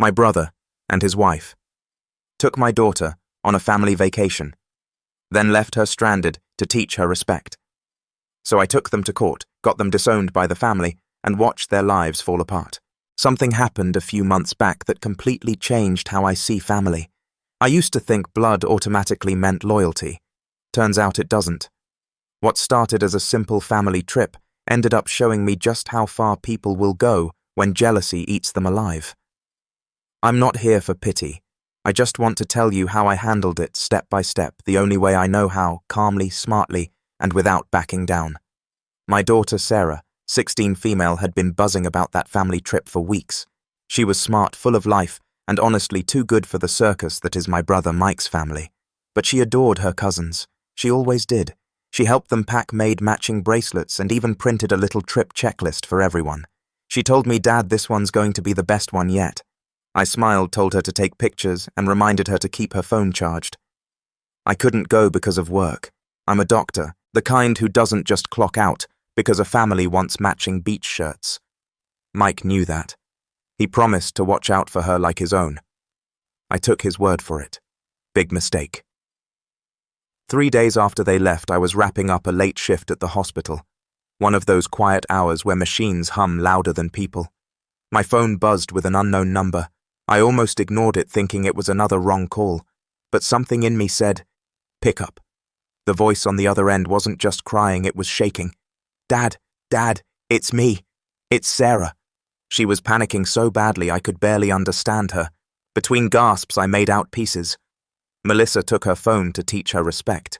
my brother and his wife. Took my daughter on a family vacation, then left her stranded to teach her respect. So I took them to court, got them disowned by the family, and watched their lives fall apart. Something happened a few months back that completely changed how I see family. I used to think blood automatically meant loyalty. Turns out it doesn't. What started as a simple family trip ended up showing me just how far people will go when jealousy eats them alive. I'm not here for pity. I just want to tell you how I handled it step by step, the only way I know how, calmly, smartly, and without backing down. My daughter Sarah, 16 female, had been buzzing about that family trip for weeks. She was smart, full of life, and honestly too good for the circus that is my brother Mike's family. But she adored her cousins. She always did. She helped them pack, made matching bracelets, and even printed a little trip checklist for everyone. She told me, "Dad, this one's going to be the best one yet." I smiled, told her to take pictures, and reminded her to keep her phone charged. I couldn't go because of work. I'm a doctor, the kind who doesn't just clock out because a family wants matching beach shirts. Mike knew that. He promised to watch out for her like his own. I took his word for it. Big mistake. 3 days after they left, I was wrapping up a late shift at the hospital. One of those quiet hours where machines hum louder than people. My phone buzzed with an unknown number. I almost ignored it, thinking it was another wrong call. But something in me said, "Pick up." The voice on the other end wasn't just crying, it was shaking. "Dad, Dad, it's me. It's Sarah." She was panicking so badly I could barely understand her. Between gasps, I made out pieces. Melissa took her phone to teach her respect.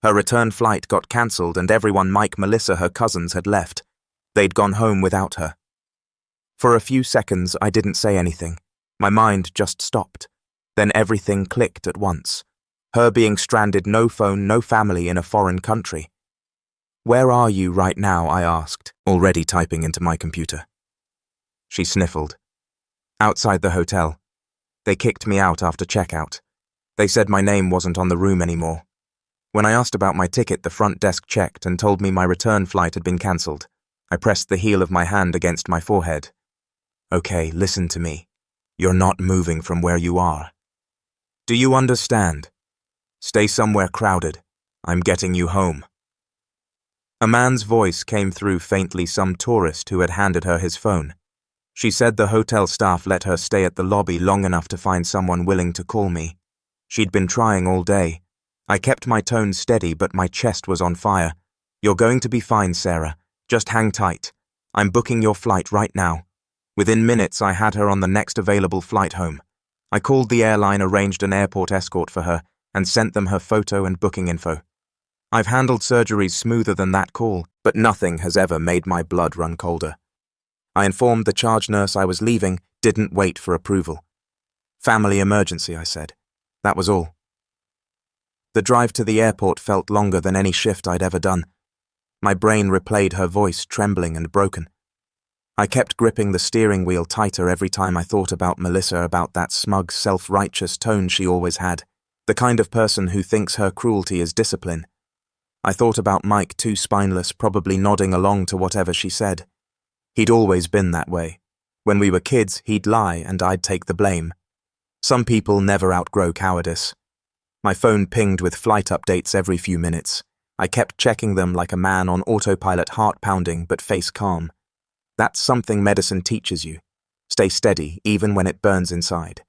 Her return flight got cancelled and everyone, Mike, Melissa, her cousins, had left. They'd gone home without her. For a few seconds, I didn't say anything. My mind just stopped. Then everything clicked at once. Her being stranded, no phone, no family, in a foreign country. "Where are you right now?" I asked, already typing into my computer. She sniffled. "Outside the hotel. They kicked me out after checkout. They said my name wasn't on the room anymore. When I asked about my ticket, the front desk checked and told me my return flight had been cancelled. I pressed the heel of my hand against my forehead. Okay, listen to me. You're not moving from where you are. Do you understand? Stay somewhere crowded. I'm getting you home." A man's voice came through faintly, some tourist who had handed her his phone. She said the hotel staff let her stay at the lobby long enough to find someone willing to call me. She'd been trying all day. I kept my tone steady, but my chest was on fire. "You're going to be fine, Sarah. Just hang tight. I'm booking your flight right now." Within minutes, I had her on the next available flight home. I called the airline, arranged an airport escort for her, and sent them her photo and booking info. I've handled surgeries smoother than that call, but nothing has ever made my blood run colder. I informed the charge nurse I was leaving, didn't wait for approval. "Family emergency," I said. That was all. The drive to the airport felt longer than any shift I'd ever done. My brain replayed her voice, trembling and broken. I kept gripping the steering wheel tighter every time I thought about Melissa, about that smug, self-righteous tone she always had, the kind of person who thinks her cruelty is discipline. I thought about Mike, too spineless, probably nodding along to whatever she said. He'd always been that way. When we were kids, he'd lie and I'd take the blame. Some people never outgrow cowardice. My phone pinged with flight updates every few minutes. I kept checking them like a man on autopilot, heart pounding but face calm. That's something medicine teaches you. Stay steady, even when it burns inside.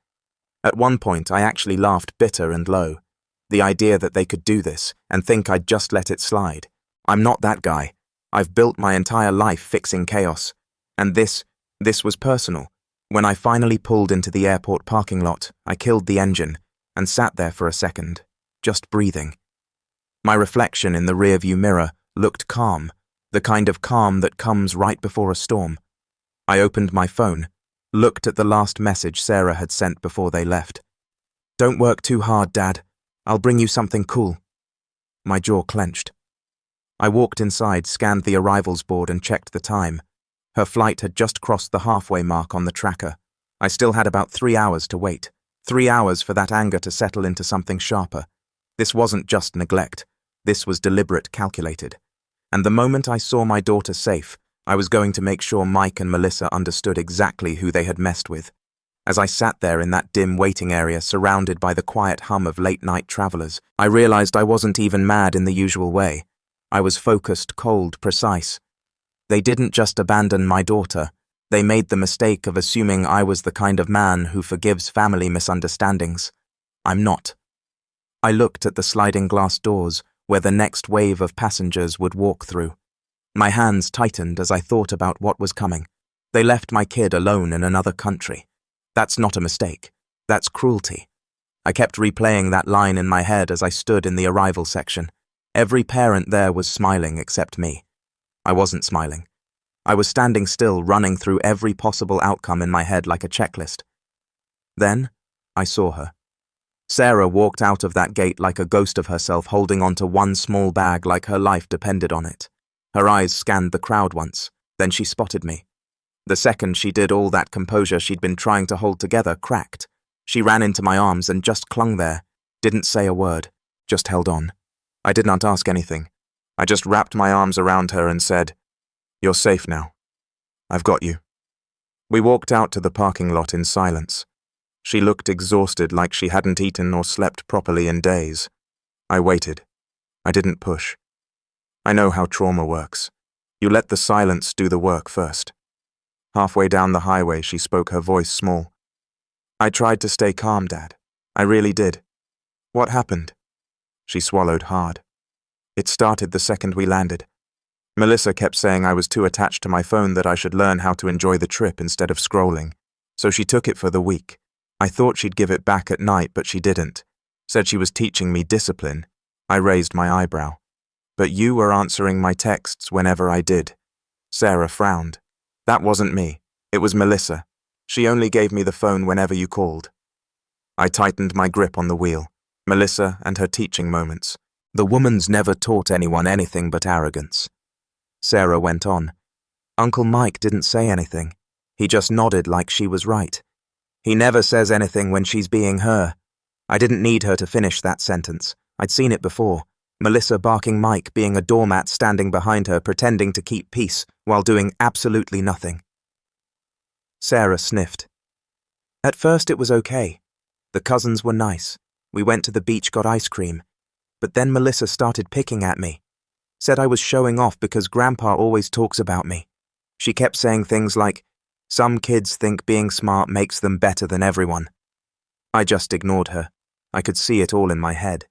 At one point, I actually laughed bitter and low. The idea that they could do this and think I'd just let it slide. I'm not that guy. I've built my entire life fixing chaos. And this was personal. When I finally pulled into the airport parking lot, I killed the engine and sat there for a second, just breathing. My reflection in the rearview mirror looked calm, the kind of calm that comes right before a storm. I opened my phone, looked at the last message Sarah had sent before they left. "Don't work too hard, Dad. I'll bring you something cool." My jaw clenched. I walked inside, scanned the arrivals board and checked the time. Her flight had just crossed the halfway mark on the tracker. I still had about 3 hours to wait. 3 hours for that anger to settle into something sharper. This wasn't just neglect. This was deliberate, calculated. And the moment I saw my daughter safe, I was going to make sure Mike and Melissa understood exactly who they had messed with. As I sat there in that dim waiting area surrounded by the quiet hum of late-night travelers, I realized I wasn't even mad in the usual way. I was focused, cold, precise. They didn't just abandon my daughter. They made the mistake of assuming I was the kind of man who forgives family misunderstandings. I'm not. I looked at the sliding glass doors where the next wave of passengers would walk through. My hands tightened as I thought about what was coming. They left my kid alone in another country. That's not a mistake. That's cruelty. I kept replaying that line in my head as I stood in the arrival section. Every parent there was smiling except me. I wasn't smiling. I was standing still, running through every possible outcome in my head like a checklist. Then, I saw her. Sarah walked out of that gate like a ghost of herself, holding onto one small bag like her life depended on it. Her eyes scanned the crowd once, then she spotted me. The second she did, all that composure she'd been trying to hold together cracked. She ran into my arms and just clung there, didn't say a word, just held on. I did not ask anything. I just wrapped my arms around her and said, "You're safe now. I've got you." We walked out to the parking lot in silence. She looked exhausted, like she hadn't eaten or slept properly in days. I waited. I didn't push. I know how trauma works. You let the silence do the work first. Halfway down the highway, she spoke, her voice small. "I tried to stay calm, Dad. I really did. What happened?" She swallowed hard. "It started the second we landed. Melissa kept saying I was too attached to my phone, that I should learn how to enjoy the trip instead of scrolling. So she took it for the week. I thought she'd give it back at night, but she didn't. Said she was teaching me discipline." I raised my eyebrow. "But you were answering my texts whenever I did." Sarah frowned. "That wasn't me. It was Melissa. She only gave me the phone whenever you called." I tightened my grip on the wheel. Melissa and her teaching moments. The woman's never taught anyone anything but arrogance. Sarah went on. "Uncle Mike didn't say anything. He just nodded like she was right. He never says anything when she's being her." I didn't need her to finish that sentence. I'd seen it before. Melissa barking, Mike being a doormat standing behind her, pretending to keep peace while doing absolutely nothing. Sarah sniffed. "At first it was okay. The cousins were nice. We went to the beach, got ice cream. But then Melissa started picking at me. Said I was showing off because Grandpa always talks about me. She kept saying things like, 'Some kids think being smart makes them better than everyone.' I just ignored her. I could see it all in my head.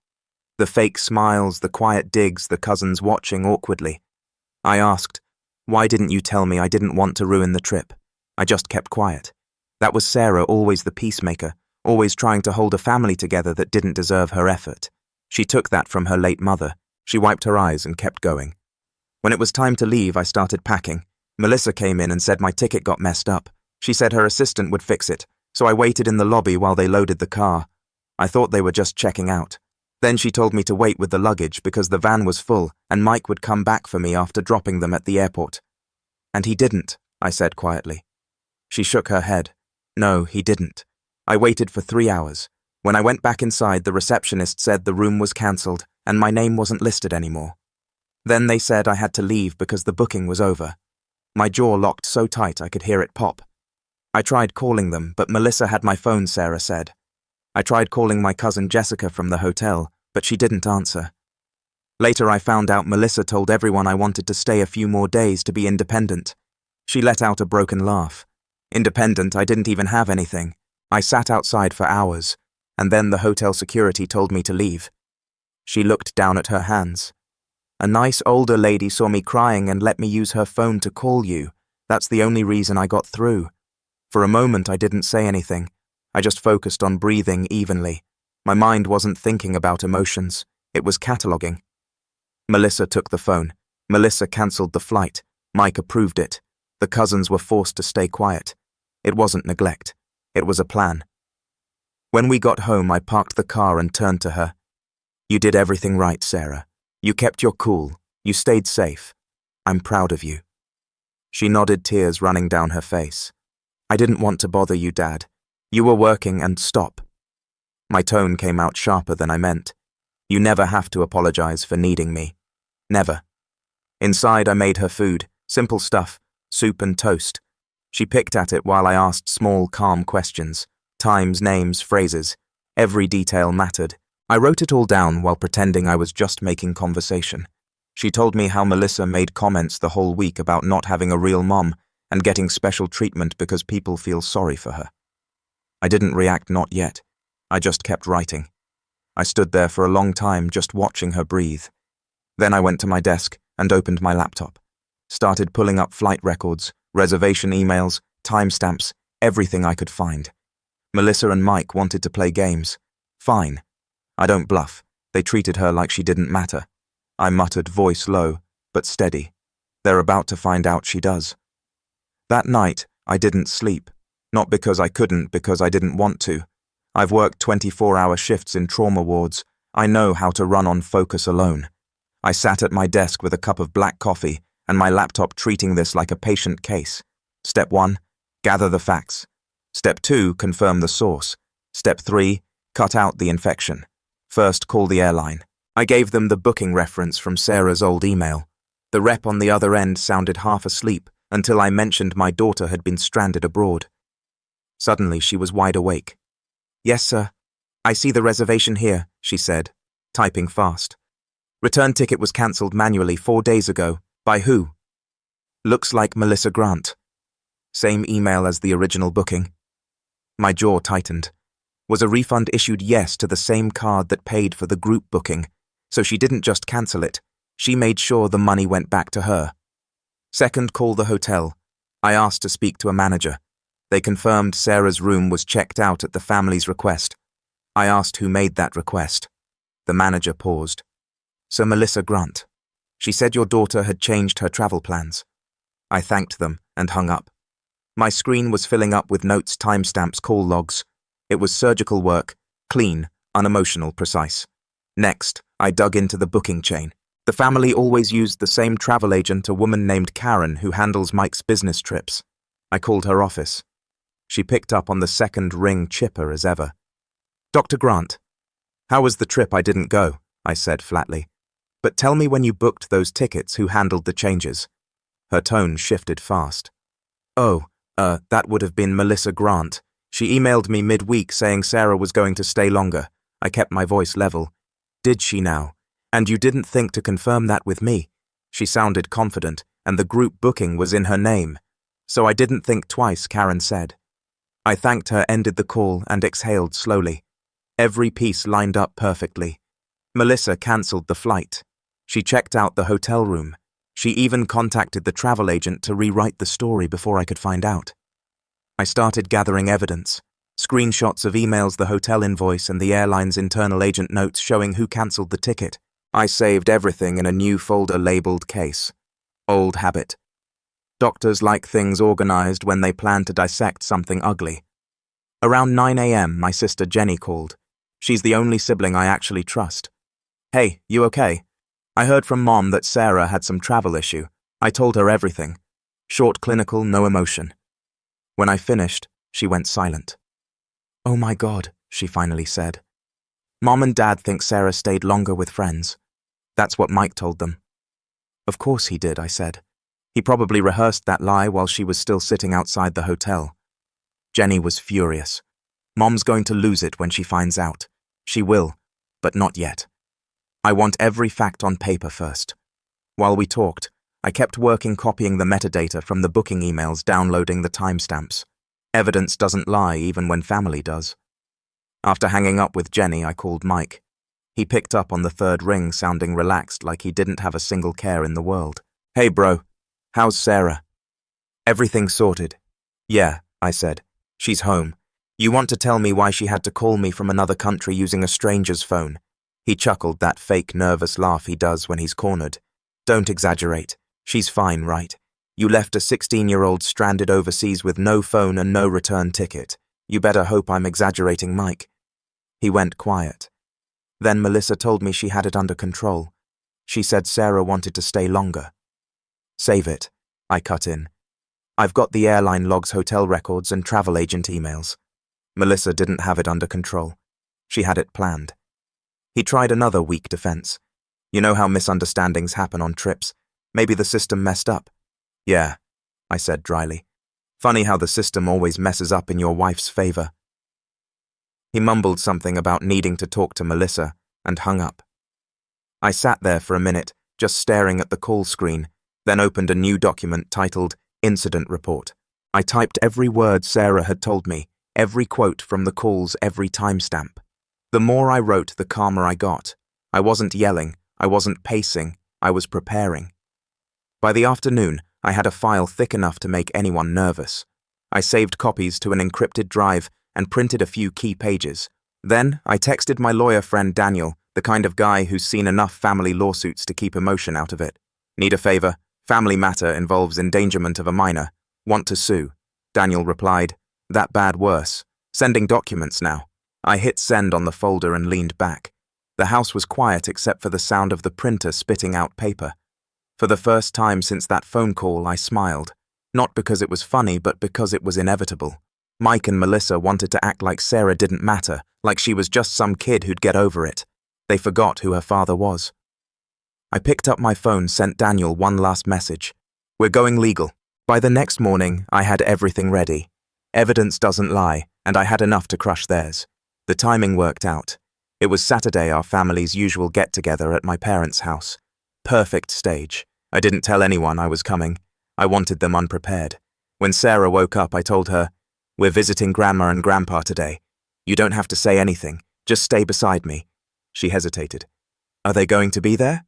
The fake smiles, the quiet digs, the cousins watching awkwardly. I asked, 'Why didn't you tell me? I didn't want to ruin the trip.' I just kept quiet. That was Sarah, always the peacemaker, always trying to hold a family together that didn't deserve her effort. She took that from her late mother. She wiped her eyes and kept going. When it was time to leave, I started packing. Melissa came in and said my ticket got messed up. She said her assistant would fix it, so I waited in the lobby while they loaded the car. I thought they were just checking out. Then she told me to wait with the luggage because the van was full and Mike would come back for me after dropping them at the airport. "And he didn't," I said quietly. She shook her head. "No, he didn't. I waited for 3 hours. When I went back inside, the receptionist said the room was cancelled and my name wasn't listed anymore. Then they said I had to leave because the booking was over." My jaw locked so tight I could hear it pop. I tried calling them, but Melissa had my phone, Sarah said. I tried calling my cousin Jessica from the hotel, but she didn't answer. Later I found out Melissa told everyone I wanted to stay a few more days to be independent. She let out a broken laugh. Independent, I didn't even have anything. I sat outside for hours, and then the hotel security told me to leave. She looked down at her hands. "A nice older lady saw me crying and let me use her phone to call you. That's the only reason I got through." For a moment I didn't say anything. I just focused on breathing evenly. My mind wasn't thinking about emotions. It was cataloguing. Melissa took the phone. Melissa cancelled the flight. Mike approved it. The cousins were forced to stay quiet. It wasn't neglect. It was a plan. When we got home, I parked the car and turned to her. "You did everything right, Sarah. You kept your cool. You stayed safe. I'm proud of you." She nodded, tears running down her face. "I didn't want to bother you, Dad. You were working and stop." My tone came out sharper than I meant. "You never have to apologize for needing me. Never." Inside, I made her food, simple stuff, soup and toast. She picked at it while I asked small, calm questions. Times, names, phrases. Every detail mattered. I wrote it all down while pretending I was just making conversation. She told me how Melissa made comments the whole week about not having a real mom and getting special treatment because people feel sorry for her. I didn't react, not yet. I just kept writing. I stood there for a long time just watching her breathe. Then I went to my desk and opened my laptop. Started pulling up flight records, reservation emails, timestamps, everything I could find. Melissa and Mike wanted to play games. Fine. I don't bluff. They treated her like she didn't matter. I muttered, voice low, but steady. They're about to find out she does. That night, I didn't sleep. Not because I couldn't, because I didn't want to. I've worked 24-hour shifts in trauma wards. I know how to run on focus alone. I sat at my desk with a cup of black coffee and my laptop treating this like a patient case. Step 1, gather the facts. Step 2, confirm the source. Step 3, cut out the infection. First, call the airline. I gave them the booking reference from Sarah's old email. The rep on the other end sounded half asleep until I mentioned my daughter had been stranded abroad. Suddenly, she was wide awake. "Yes, sir. I see the reservation here," she said, typing fast. "Return ticket was cancelled manually 4 days ago. By who?" "Looks like Melissa Grant." "Same email as the original booking." My jaw tightened. Was a refund issued yes to the same card that paid for the group booking? So she didn't just cancel it. She made sure the money went back to her. Second, call the hotel. I asked to speak to a manager. They confirmed Sarah's room was checked out at the family's request. I asked who made that request. The manager paused. "So Melissa Grant. She said your daughter had changed her travel plans." I thanked them and hung up. My screen was filling up with notes, timestamps, call logs. It was surgical work, clean, unemotional, precise. Next, I dug into the booking chain. The family always used the same travel agent, a woman named Karen, who handles Mike's business trips. I called her office. She picked up on the second ring, chipper as ever. "Dr. Grant, how was the trip? I didn't go," I said flatly. "But tell me when you booked those tickets, who handled the changes?" Her tone shifted fast. "Oh, that would have been Melissa Grant. She emailed me midweek saying Sarah was going to stay longer." I kept my voice level. "Did she now? And you didn't think to confirm that with me?" She sounded confident, and the group booking was in her name. "So I didn't think twice," Karen said. I thanked her, ended the call, and exhaled slowly. Every piece lined up perfectly. Melissa cancelled the flight. She checked out the hotel room. She even contacted the travel agent to rewrite the story before I could find out. I started gathering evidence. Screenshots of emails, the hotel invoice, and the airline's internal agent notes showing who cancelled the ticket. I saved everything in a new folder labeled case. Old habit. Doctors like things organized when they plan to dissect something ugly. Around 9 a.m., my sister Jenny called. She's the only sibling I actually trust. "Hey, you okay? I heard from Mom that Sarah had some travel issue." I told her everything. Short, clinical, no emotion. When I finished, she went silent. "Oh my God," she finally said. "Mom and Dad think Sarah stayed longer with friends. That's what Mike told them." "Of course he did," I said. "He probably rehearsed that lie while she was still sitting outside the hotel." Jenny was furious. "Mom's going to lose it when she finds out. She will, but not yet. I want every fact on paper first." While we talked, I kept working, copying the metadata from the booking emails, downloading the timestamps. Evidence doesn't lie even when family does. After hanging up with Jenny, I called Mike. He picked up on the third ring, sounding relaxed, like he didn't have a single care in the world. "Hey bro, how's Sarah?" "Everything sorted." "Yeah," I said. "She's home. You want to tell me why she had to call me from another country using a stranger's phone?" He chuckled, that fake nervous laugh he does when he's cornered. "Don't exaggerate. She's fine, right? You left a 16-year-old stranded overseas with no phone and no return ticket. You better hope I'm exaggerating, Mike." He went quiet. Then Melissa told me she had it under control. She said Sarah wanted to stay longer. "Save it," I cut in. "I've got the airline logs, hotel records, and travel agent emails." Melissa didn't have it under control. She had it planned. He tried another weak defense. "You know how misunderstandings happen on trips. Maybe the system messed up." "Yeah," I said dryly. Funny how the system always messes up in your wife's favor. He mumbled something about needing to talk to Melissa and hung up. I sat there for a minute, just staring at the call screen, then opened a new document titled Incident Report. I typed every word Sarah had told me, every quote from the calls, every timestamp. The more I wrote, the calmer I got. I wasn't yelling, I wasn't pacing, I was preparing. By the afternoon, I had a file thick enough to make anyone nervous. I saved copies to an encrypted drive and printed a few key pages. Then, I texted my lawyer friend Daniel, the kind of guy who's seen enough family lawsuits to keep emotion out of it. Need a favor? Family matter involves endangerment of a minor. Want to sue? Daniel replied, that bad worse. Sending documents now. I hit send on the folder and leaned back. The house was quiet except for the sound of the printer spitting out paper. For the first time since that phone call, I smiled. Not because it was funny, but because it was inevitable. Mike and Melissa wanted to act like Sarah didn't matter, like she was just some kid who'd get over it. They forgot who her father was. I picked up my phone, sent Daniel one last message. We're going legal. By the next morning, I had everything ready. Evidence doesn't lie, and I had enough to crush theirs. The timing worked out. It was Saturday, our family's usual get-together at my parents' house. Perfect stage. I didn't tell anyone I was coming. I wanted them unprepared. When Sarah woke up, I told her, we're visiting Grandma and Grandpa today. You don't have to say anything. Just stay beside me. She hesitated. Are they going to be there?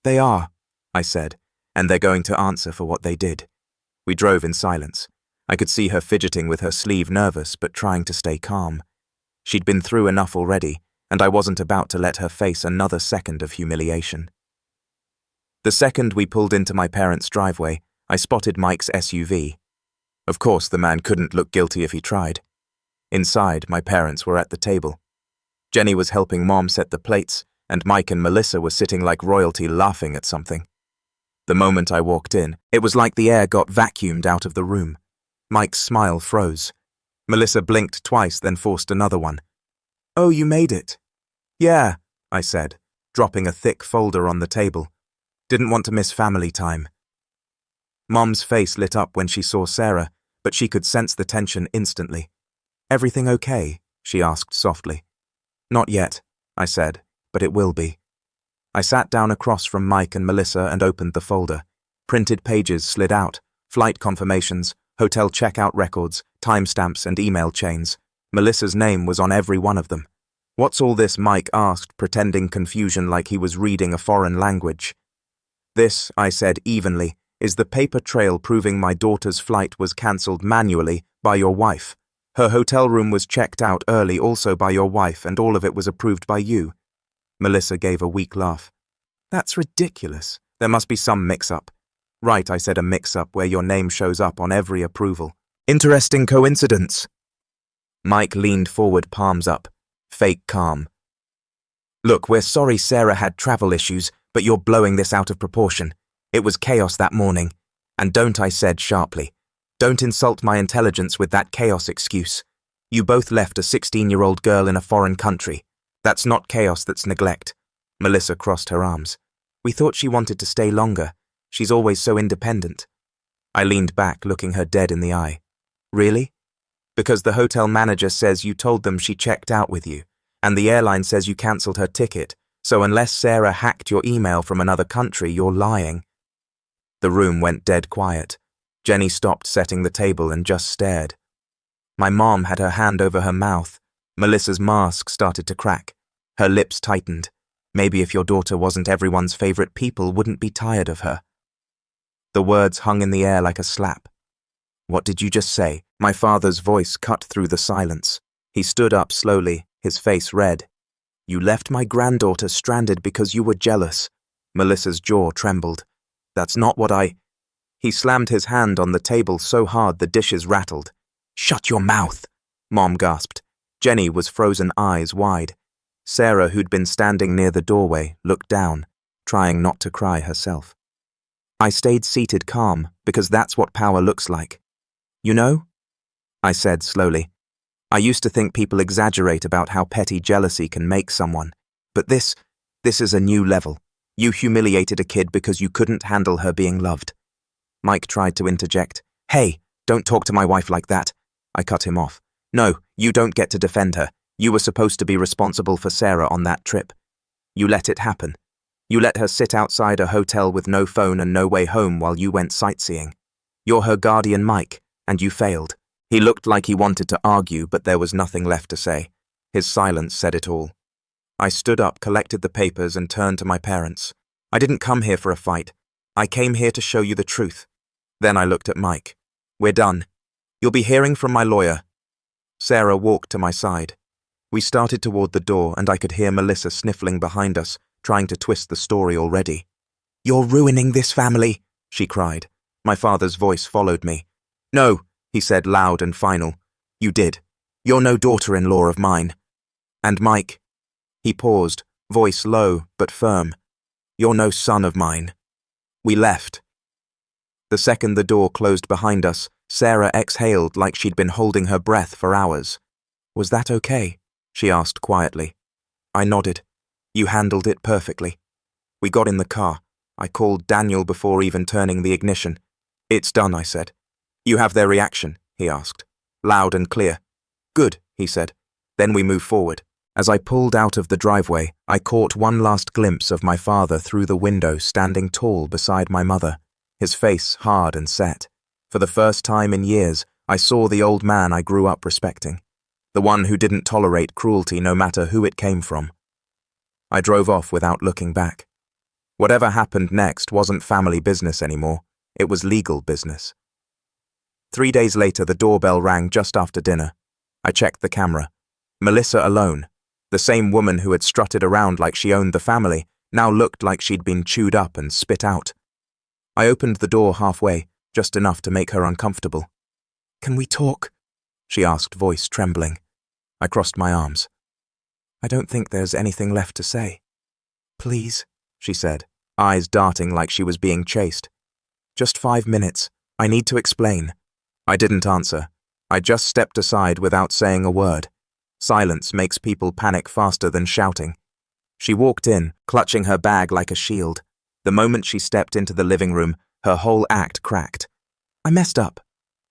They are, I said, and they're going to answer for what they did. We drove in silence. I could see her fidgeting with her sleeve, nervous but trying to stay calm. She'd been through enough already, and I wasn't about to let her face another second of humiliation. The second we pulled into my parents' driveway, I spotted Mike's SUV. Of course, the man couldn't look guilty if he tried. Inside, my parents were at the table. Jenny was helping Mom set the plates, and Mike and Melissa were sitting like royalty laughing at something. The moment I walked in, it was like the air got vacuumed out of the room. Mike's smile froze. Melissa blinked twice, then forced another one. Oh, you made it. Yeah, I said, dropping a thick folder on the table. Didn't want to miss family time. Mom's face lit up when she saw Sarah, but she could sense the tension instantly. Everything okay? She asked softly. Not yet, I said, but it will be. I sat down across from Mike and Melissa and opened the folder. Printed pages slid out, flight confirmations, hotel checkout records, timestamps and email chains. Melissa's name was on every one of them. What's all this? Mike asked, pretending confusion like he was reading a foreign language. This, I said evenly, is the paper trail proving my daughter's flight was cancelled manually by your wife. Her hotel room was checked out early also by your wife, and all of it was approved by you. Melissa gave a weak laugh. That's ridiculous. There must be some mix-up. Right, I said, a mix-up where your name shows up on every approval. Interesting coincidence. Mike leaned forward, palms up. Fake calm. Look, we're sorry Sarah had travel issues, but you're blowing this out of proportion. It was chaos that morning. And don't, I said sharply. Don't insult my intelligence with that chaos excuse. You both left a 16-year-old girl in a foreign country. That's not chaos, that's neglect. Melissa crossed her arms. We thought she wanted to stay longer. She's always so independent. I leaned back, looking her dead in the eye. Really? Because the hotel manager says you told them she checked out with you, and the airline says you cancelled her ticket, so unless Sarah hacked your email from another country, you're lying. The room went dead quiet. Jenny stopped setting the table and just stared. My mom had her hand over her mouth. Melissa's mask started to crack. Her lips tightened. Maybe if your daughter wasn't everyone's favorite, people wouldn't be tired of her. The words hung in the air like a slap. What did you just say? My father's voice cut through the silence. He stood up slowly, his face red. You left my granddaughter stranded because you were jealous. Melissa's jaw trembled. That's not what I... He slammed his hand on the table so hard the dishes rattled. Shut your mouth, Mom gasped. Jenny was frozen, eyes wide. Sarah, who'd been standing near the doorway, looked down, trying not to cry herself. I stayed seated calm, because that's what power looks like. You know? I said slowly. I used to think people exaggerate about how petty jealousy can make someone. But this is a new level. You humiliated a kid because you couldn't handle her being loved. Mike tried to interject. Hey, Don't talk to my wife like that. I cut him off. No, you don't get to defend her. You were supposed to be responsible for Sarah on that trip. You let it happen. You let her sit outside a hotel with no phone and no way home while you went sightseeing. You're her guardian, Mike, and you failed. He looked like he wanted to argue, but there was nothing left to say. His silence said it all. I stood up, collected the papers, and turned to my parents. I didn't come here for a fight. I came here to show you the truth. Then I looked at Mike. We're done. You'll be hearing from my lawyer. Sarah walked to my side. We started toward the door, and I could hear Melissa sniffling behind us, trying to twist the story already. You're ruining this family, she cried. My father's voice followed me. No, he said loud and final. You did. You're no daughter-in-law of mine. And Mike. He paused, voice low but firm. You're no son of mine. We left. The second the door closed behind us, Sarah exhaled like she'd been holding her breath for hours. Was that okay? She asked quietly. I nodded. You handled it perfectly. We got in the car. I called Daniel before even turning the ignition. It's done, I said. You have their reaction, he asked. Loud and clear. Good, he said. Then we moved forward. As I pulled out of the driveway, I caught one last glimpse of my father through the window standing tall beside my mother, his face hard and set. For the first time in years, I saw the old man I grew up respecting, the one who didn't tolerate cruelty no matter who it came from. I drove off without looking back. Whatever happened next wasn't family business anymore. It was legal business. 3 days later, the doorbell rang just after dinner. I checked the camera. Melissa alone, the same woman who had strutted around like she owned the family, now looked like she'd been chewed up and spit out. I opened the door halfway, just enough to make her uncomfortable. Can we talk? She asked, voice trembling. I crossed my arms. I don't think there's anything left to say. Please, she said, eyes darting like she was being chased. Just 5 minutes. I need to explain. I didn't answer. I just stepped aside without saying a word. Silence makes people panic faster than shouting. She walked in, clutching her bag like a shield. The moment she stepped into the living room, her whole act cracked. I messed up.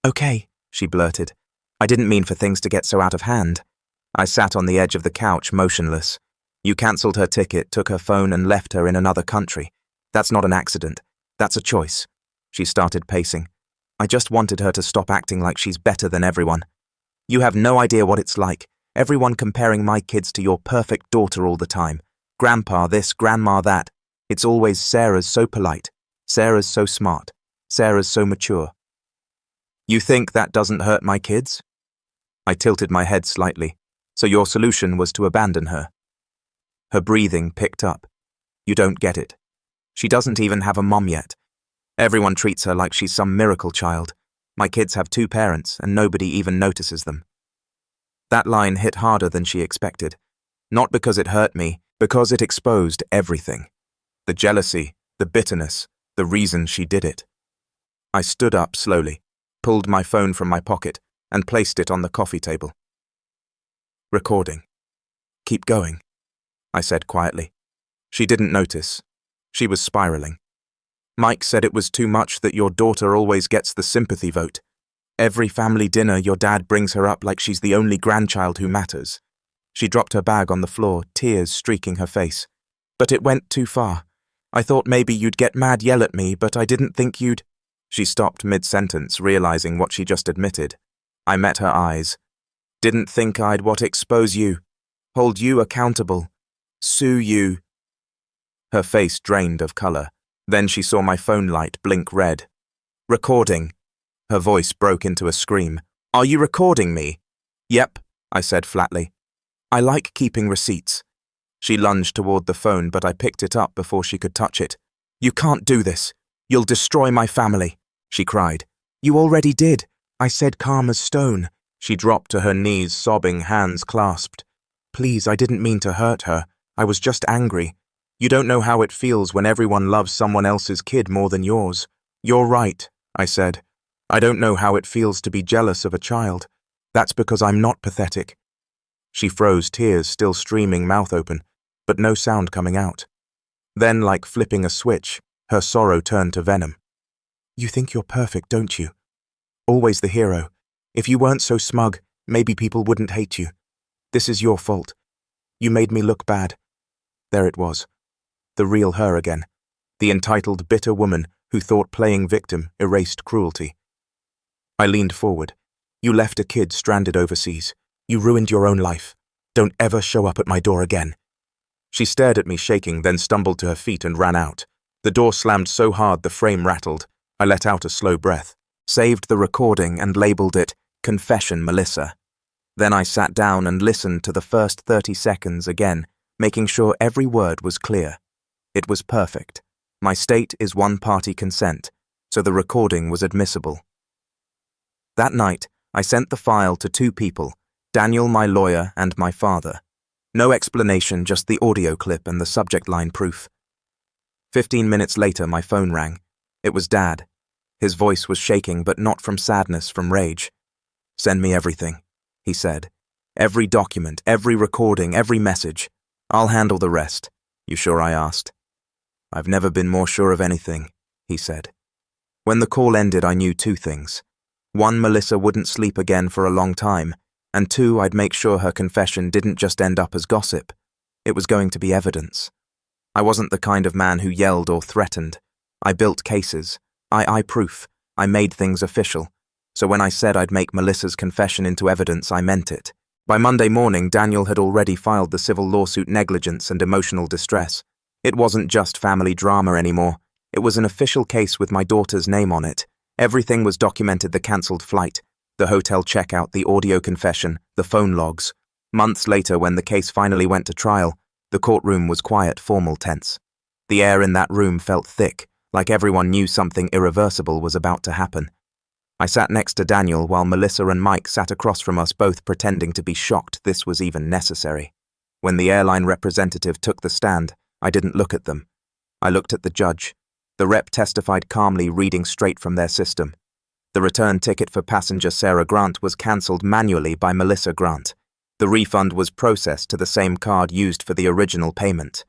Okay, she blurted. I didn't mean for things to get so out of hand. I sat on the edge of the couch, motionless. You cancelled her ticket, took her phone, and left her in another country. That's not an accident. That's a choice. She started pacing. I just wanted her to stop acting like she's better than everyone. You have no idea what it's like. Everyone comparing my kids to your perfect daughter all the time. Grandpa this, grandma that. It's always Sarah's so polite. Sarah's so smart. Sarah's so mature. You think that doesn't hurt my kids? I tilted my head slightly. So your solution was to abandon her. Her breathing picked up. You don't get it. She doesn't even have a mom yet. Everyone treats her like she's some miracle child. My kids have 2 parents and nobody even notices them. That line hit harder than she expected. Not because it hurt me, because it exposed everything. The jealousy, the bitterness, the reason she did it. I stood up slowly, pulled my phone from my pocket, and placed it on the coffee table. Recording. Keep going, I said quietly. She didn't notice. She was spiraling. Mike said it was too much that your daughter always gets the sympathy vote. Every family dinner, your dad brings her up like she's the only grandchild who matters. She dropped her bag on the floor, tears streaking her face. But it went too far. I thought maybe you'd get mad, yell at me, but I didn't think you'd... She stopped mid-sentence, realizing what she just admitted. I met her eyes. Didn't think I'd expose you. Hold you accountable. Sue you. Her face drained of color. Then she saw my phone light blink red. Recording. Her voice broke into a scream. Are you recording me? Yep, I said flatly. I like keeping receipts. She lunged toward the phone, but I picked it up before she could touch it. You can't do this. You'll destroy my family, she cried. You already did. I said calm as stone. She dropped to her knees, sobbing, hands clasped. Please, I didn't mean to hurt her. I was just angry. You don't know how it feels when everyone loves someone else's kid more than yours. You're right, I said. I don't know how it feels to be jealous of a child. That's because I'm not pathetic. She froze, tears still streaming, mouth open, but no sound coming out. Then, like flipping a switch, her sorrow turned to venom. You think you're perfect, don't you? always the hero. If you weren't so smug, maybe people wouldn't hate you. This is your fault. You made me look bad. There it was. The real her again. The entitled, bitter woman who thought playing victim erased cruelty. I leaned forward. You left a kid stranded overseas. You ruined your own life. Don't ever show up at my door again. She stared at me shaking, then stumbled to her feet and ran out. The door slammed so hard the frame rattled. I let out a slow breath, saved the recording and labeled it Confession Melissa. Then I sat down and listened to the first 30 seconds again, making sure every word was clear. It was perfect. My state is one-party consent, so the recording was admissible. That night, I sent the file to 2 people, Daniel, my lawyer, and my father. No explanation, just the audio clip and the subject line proof. 15 minutes later, my phone rang. It was Dad. His voice was shaking, but not from sadness, from rage. "Send me everything," he said. "Every document, every recording, every message. I'll handle the rest." "You sure?" I asked. "I've never been more sure of anything," he said. When the call ended, I knew 2 things. 1, Melissa wouldn't sleep again for a long time, and 2, I'd make sure her confession didn't just end up as gossip. It was going to be evidence. I wasn't the kind of man who yelled or threatened. I built cases. I proof. I made things official. So when I said I'd make Melissa's confession into evidence, I meant it. By Monday morning, Daniel had already filed the civil lawsuit negligence and emotional distress. It wasn't just family drama anymore. It was an official case with my daughter's name on it. Everything was documented: the cancelled flight, the hotel checkout, the audio confession, the phone logs. Months later, when the case finally went to trial, the courtroom was quiet, formal, tense. The air in that room felt thick, like everyone knew something irreversible was about to happen. I sat next to Daniel while Melissa and Mike sat across from us, both pretending to be shocked this was even necessary. When the airline representative took the stand, I didn't look at them. I looked at the judge. The rep testified calmly, reading straight from their system. The return ticket for passenger Sarah Grant was cancelled manually by Melissa Grant. The refund was processed to the same card used for the original payment.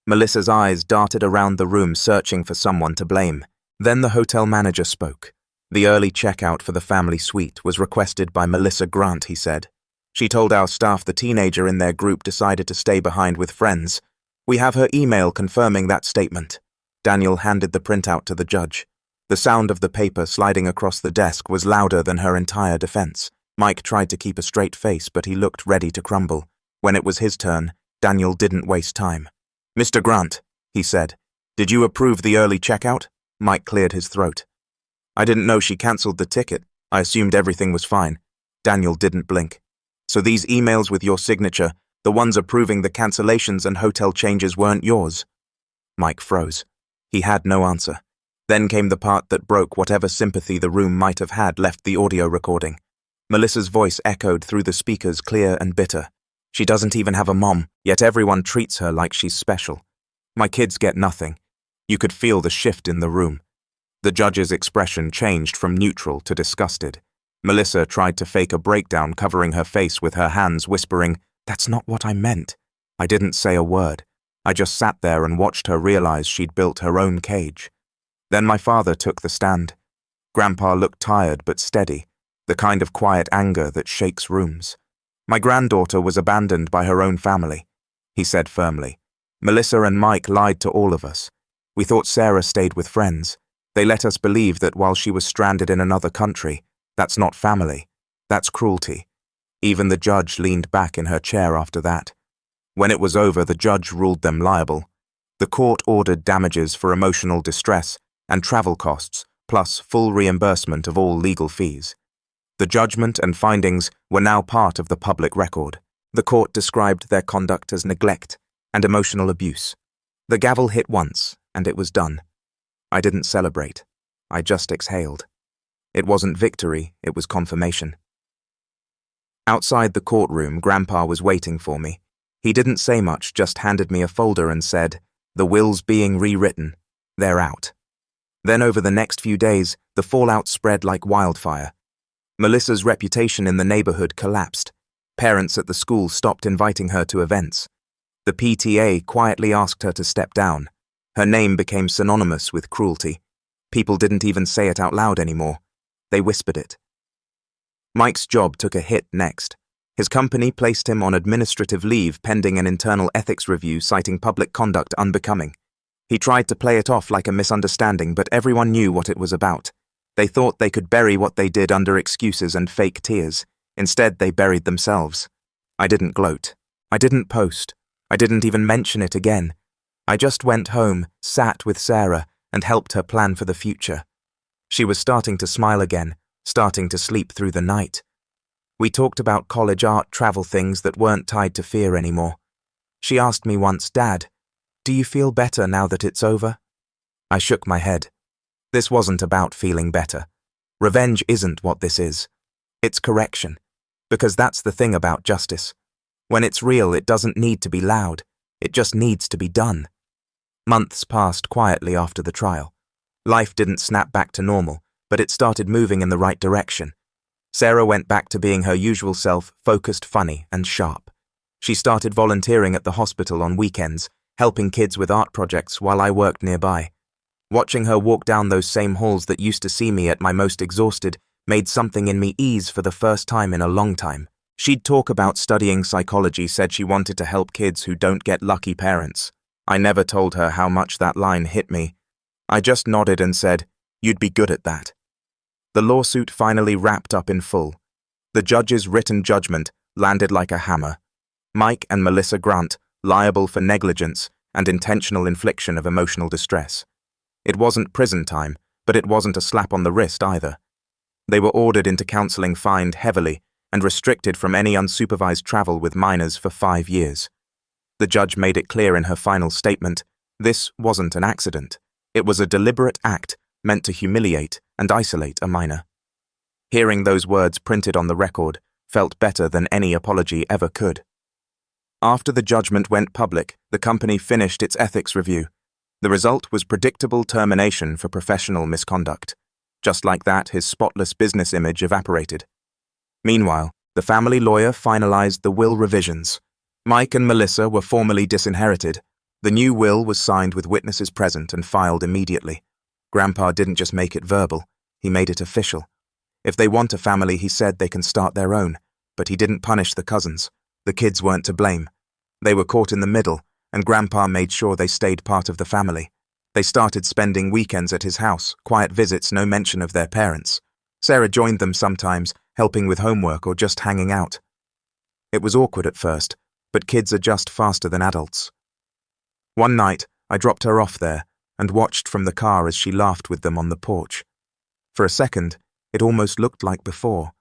Melissa's eyes darted around the room, searching for someone to blame. Then the hotel manager spoke. The early checkout for the family suite was requested by Melissa Grant, he said. She told our staff the teenager in their group decided to stay behind with friends. We have her email confirming that statement. Daniel handed the printout to the judge. The sound of the paper sliding across the desk was louder than her entire defense. Mike tried to keep a straight face, but he looked ready to crumble. When it was his turn, Daniel didn't waste time. "Mr. Grant," he said, "did you approve the early checkout?" Mike cleared his throat. "I didn't know she cancelled the ticket. I assumed everything was fine." Daniel didn't blink. "So these emails with your signature, the ones approving the cancellations and hotel changes, weren't yours?" Mike froze. He had no answer. Then came the part that broke whatever sympathy the room might have had left the audio recording. Melissa's voice echoed through the speakers, clear and bitter. "She doesn't even have a mom, yet everyone treats her like she's special. My kids get nothing." You could feel the shift in the room. The judge's expression changed from neutral to disgusted. Melissa tried to fake a breakdown, covering her face with her hands, whispering, "That's not what I meant." I didn't say a word. I just sat there and watched her realize she'd built her own cage. Then my father took the stand. Grandpa looked tired but steady, the kind of quiet anger that shakes rooms. "My granddaughter was abandoned by her own family," he said firmly. "Melissa and Mike lied to all of us. We thought Sarah stayed with friends. They let us believe that while she was stranded in another country. That's not family. That's cruelty." Even the judge leaned back in her chair after that. When it was over, the judge ruled them liable. The court ordered damages for emotional distress and travel costs, plus full reimbursement of all legal fees. The judgment and findings were now part of the public record. The court described their conduct as neglect and emotional abuse. The gavel hit once, and it was done. I didn't celebrate. I just exhaled. It wasn't victory, it was confirmation. Outside the courtroom, Grandpa was waiting for me. He didn't say much, just handed me a folder and said, "The will's being rewritten. They're out." Then over the next few days, the fallout spread like wildfire. Melissa's reputation in the neighborhood collapsed. Parents at the school stopped inviting her to events. The PTA quietly asked her to step down. Her name became synonymous with cruelty. People didn't even say it out loud anymore. They whispered it. Mike's job took a hit next. His company placed him on administrative leave pending an internal ethics review citing public conduct unbecoming. He tried to play it off like a misunderstanding, but everyone knew what it was about. They thought they could bury what they did under excuses and fake tears. Instead, they buried themselves. I didn't gloat. I didn't post. I didn't even mention it again. I just went home, sat with Sarah, and helped her plan for the future. She was starting to smile again, starting to sleep through the night. We talked about college art travel things that weren't tied to fear anymore. She asked me once, "Dad, do you feel better now that it's over?" I shook my head. This wasn't about feeling better. Revenge isn't what this is. It's correction. Because that's the thing about justice. When it's real, it doesn't need to be loud. It just needs to be done. Months passed quietly after the trial. Life didn't snap back to normal, but it started moving in the right direction. Sarah went back to being her usual self, focused, funny, and sharp. She started volunteering at the hospital on weekends, helping kids with art projects while I worked nearby. Watching her walk down those same halls that used to see me at my most exhausted made something in me ease for the first time in a long time. She'd talk about studying psychology, said she wanted to help kids who don't get lucky parents. I never told her how much that line hit me. I just nodded and said, "You'd be good at that." The lawsuit finally wrapped up in full. The judge's written judgment landed like a hammer. Mike and Melissa Grant liable for negligence and intentional infliction of emotional distress. It wasn't prison time, but it wasn't a slap on the wrist either. They were ordered into counseling, fined heavily, and restricted from any unsupervised travel with minors for 5 years. The judge made it clear in her final statement, this wasn't an accident. It was a deliberate act meant to humiliate and isolate a minor. Hearing those words printed on the record felt better than any apology ever could. After the judgment went public, the company finished its ethics review. The result was predictable termination for professional misconduct. Just like that, his spotless business image evaporated. Meanwhile, the family lawyer finalized the will revisions. Mike and Melissa were formally disinherited. The new will was signed with witnesses present and filed immediately. Grandpa didn't just make it verbal, he made it official. If they want a family, he said they can start their own, but he didn't punish the cousins. The kids weren't to blame. They were caught in the middle, and Grandpa made sure they stayed part of the family. They started spending weekends at his house, quiet visits, no mention of their parents. Sarah joined them sometimes, helping with homework or just hanging out. It was awkward at first, but kids adjust faster than adults. One night, I dropped her off there and watched from the car as she laughed with them on the porch. For a second, it almost looked like before.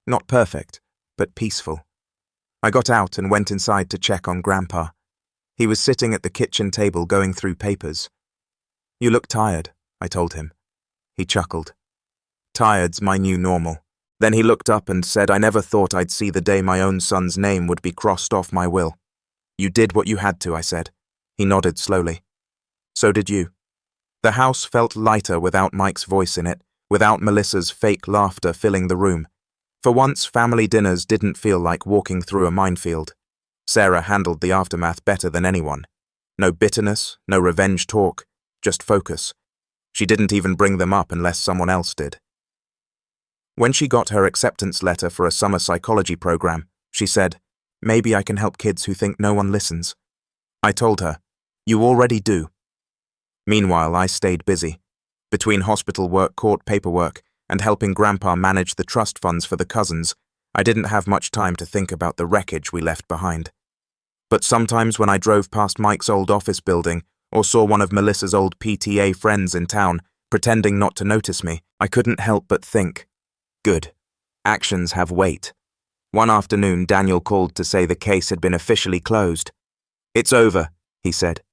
Not perfect, but peaceful. I got out and went inside to check on Grandpa. He was sitting at the kitchen table going through papers. "You look tired," I told him. He chuckled. "Tired's my new normal." Then he looked up and said, "I never thought I'd see the day my own son's name would be crossed off my will." "You did what you had to," I said. He nodded slowly. "So did you." The house felt lighter without Mike's voice in it, without Melissa's fake laughter filling the room. For once, family dinners didn't feel like walking through a minefield. Sarah handled the aftermath better than anyone. No bitterness, no revenge talk, just focus. She didn't even bring them up unless someone else did. When she got her acceptance letter for a summer psychology program, she said, "Maybe I can help kids who think no one listens." I told her, "You already do." Meanwhile, I stayed busy. Between hospital work, court paperwork, and helping Grandpa manage the trust funds for the cousins, I didn't have much time to think about the wreckage we left behind. But sometimes when I drove past Mike's old office building or saw one of Melissa's old PTA friends in town pretending not to notice me, I couldn't help but think, good. Actions have weight. One afternoon, Daniel called to say the case had been officially closed. "It's over," he said.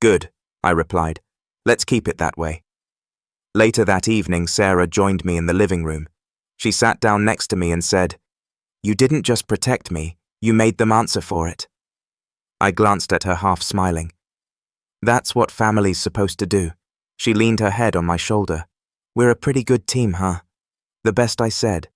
"Good," I replied. "Let's keep it that way." Later that evening, Sarah joined me in the living room. She sat down next to me and said, "You didn't just protect me, you made them answer for it." I glanced at her, half smiling. "That's what family's supposed to do." She leaned her head on my shoulder. "We're a pretty good team, huh?" The best, I said.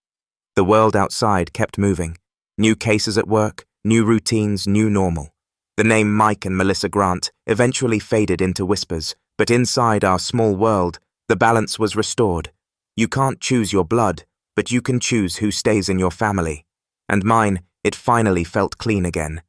The world outside kept moving. New cases at work, new routines, new normal. The name Mike and Melissa Grant eventually faded into whispers, but inside our small world, the balance was restored. You can't choose your blood, but you can choose who stays in your family. And mine, it finally felt clean again.